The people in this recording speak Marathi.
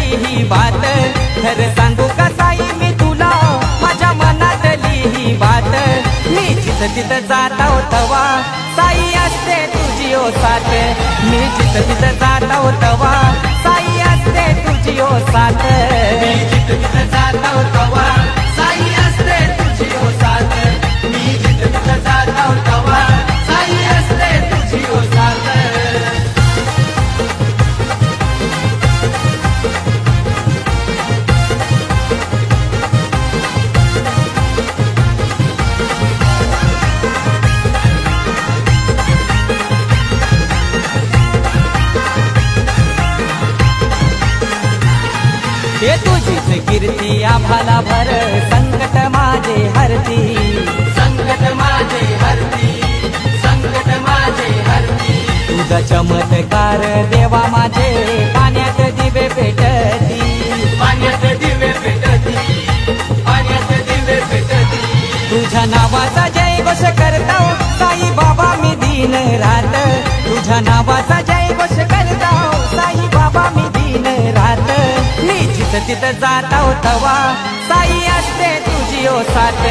मनातली ही बात, खरं सांगू का साई मी तुला माझ्या मनातली ही बात। मी जिथं तिथं जाता तवा साई असते तुझी ओ साथ, मी जिथं तिथं जाता तवा साई असते तुझी ओ साथ, मी जिथं तिथं जाता तवा साई असते तुझी ओ साथ, मी जिथं तिथं जाता तवा साई असते तुझी ओ साथ। हे तुझीच कीर्ती आभाला भर, संकट माझे हरती, संकट माझे हरती, संकट माझे हरती। तुझा चमत्कार देवा माझे पाण्यात दिवे पेटती, पाण्यात दिवे पेटती, पाण्यात दिवे पेटती। तुझ्या नावाचा जय घोष करता साई बाबा मी दिन रात, तुझ्या नावाचा जय घोष करता साई बाबा मी दिन रात। मी जिथं तिथं जाता तवा साई असते तुझी ओ साथ।